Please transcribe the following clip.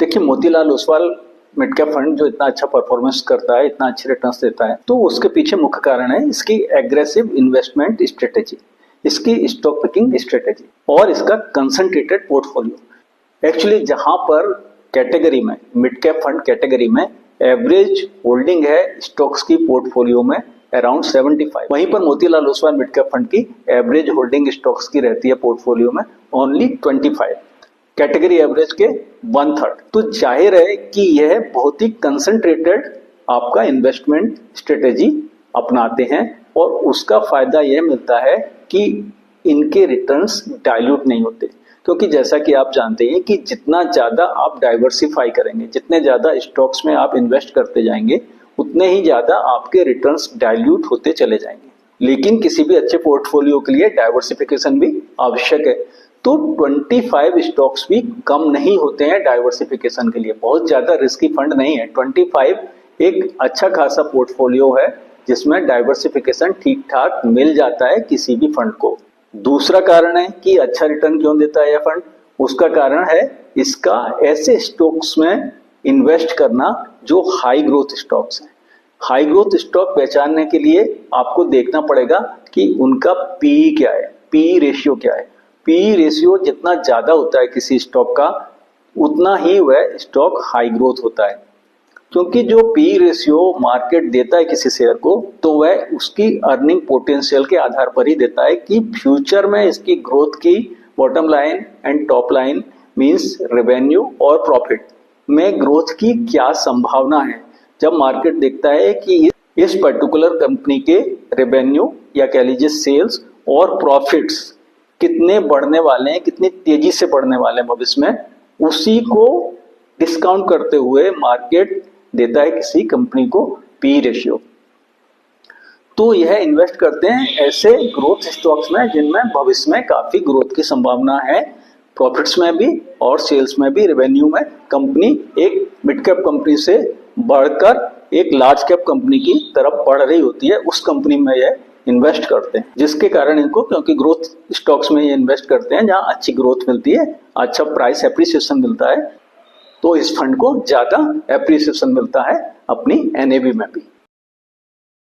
देखिए Motilal Oswal mid cap fund जो इतना अच्छा परफॉर्मेंस करता है, इतना अच्छे रिटर्न्स देता है, तो उसके पीछे मुख्य कारण है इसकी एग्रेसिव इन्वेस्टमेंट स्ट्रेटेजी, इसकी स्टॉक पिकिंग स्ट्रेटेजी और इसका कंसंट्रेटेड पोर्टफोलियो। एक्चुअली जहां पर कैटेगरी में, मिड कैप फंड कैटेगरी में एवरेज होल्डिंग है स्टॉक्स की पोर्टफोलियो में अराउंड 75, वहीं पर Motilal Oswal mid cap fund की एवरेज होल्डिंग स्टॉक्स की रहती है पोर्टफोलियो में ओनली 25, कैटेगरी एवरेज के 1/3। तो जाहिर है कि यह बहुत ही कंसंट्रेटेड आपका इन्वेस्टमेंट स्ट्रेटेजी अपनाते हैं और उसका फायदा यह मिलता है कि इनके रिटर्न्स डाइल्यूट नहीं होते, क्योंकि जैसा कि आप जानते हैं कि जितना ज्यादा आप डाइवर्सिफाई करेंगे, जितने ज्यादा स्टॉक्स में आप इन्वेस्ट करते जाएंगे, उतने ही ज्यादा आपके रिटर्न्स डाइल्यूट होते चले जाएंगे। लेकिन किसी भी अच्छे पोर्टफोलियो के लिए डाइवर्सिफिकेशन भी आवश्यक है। तो 25 स्टॉक्स भी कम नहीं होते हैं डाइवर्सिफिकेशन के लिए, बहुत ज्यादा रिस्की फंड नहीं है। 25 एक अच्छा खासा पोर्टफोलियो है जिसमें डाइवर्सिफिकेशन ठीक ठाक मिल जाता है किसी भी फंड को। दूसरा कारण है कि अच्छा रिटर्न क्यों देता है यह फंड, उसका कारण है इसका ऐसे स्टॉक्स में इन्वेस्ट करना जो हाई ग्रोथ स्टॉक्स हैं। हाई ग्रोथ स्टॉक पहचानने के लिए आपको देखना पड़ेगा कि उनका पी क्या है, पी रेशियो क्या है। पी रेशियो जितना ज्यादा होता है किसी स्टॉक का, उतना ही वह स्टॉक हाई ग्रोथ होता है, क्योंकि जो पी रेशियो मार्केट देता है किसी शेयर को, तो वह उसकी अर्निंग पोटेंशियल के आधार पर ही देता है कि फ्यूचर में इसकी ग्रोथ की bottom line and top line means revenue और प्रॉफिट में ग्रोथ की क्या संभावना है। जब मार्केट देखता है कि इस पर्टिकुलर कंपनी के रेवेन्यू या कह लीजिए सेल्स और प्रॉफिट्स कितने बढ़ने वाले हैं, कितनी तेजी से बढ़ने वाले हैं भविष्य में, उसी को डिस्काउंट करते हुए मार्केट देता है किसी कंपनी को पी रेशियो। तो यह इन्वेस्ट करते हैं ऐसे ग्रोथ स्टॉक्स में जिनमें भविष्य में काफी ग्रोथ की संभावना है, प्रॉफिट्स में भी और सेल्स में भी, रेवेन्यू में। कंपनी एक मिड कैप कंपनी से बढ़कर एक लार्ज कैप कंपनी की तरफ बढ़ रही होती है, उस कंपनी में यह इन्वेस्ट करते हैं, जिसके कारण इनको, क्योंकि ग्रोथ स्टॉक्स में ये इन्वेस्ट करते हैं जहां अच्छी ग्रोथ मिलती है, अच्छा प्राइस एप्रिसिएशन मिलता है, तो इस फंड को ज्यादा एप्रिसिएशन मिलता है अपनी एनएवी में भी।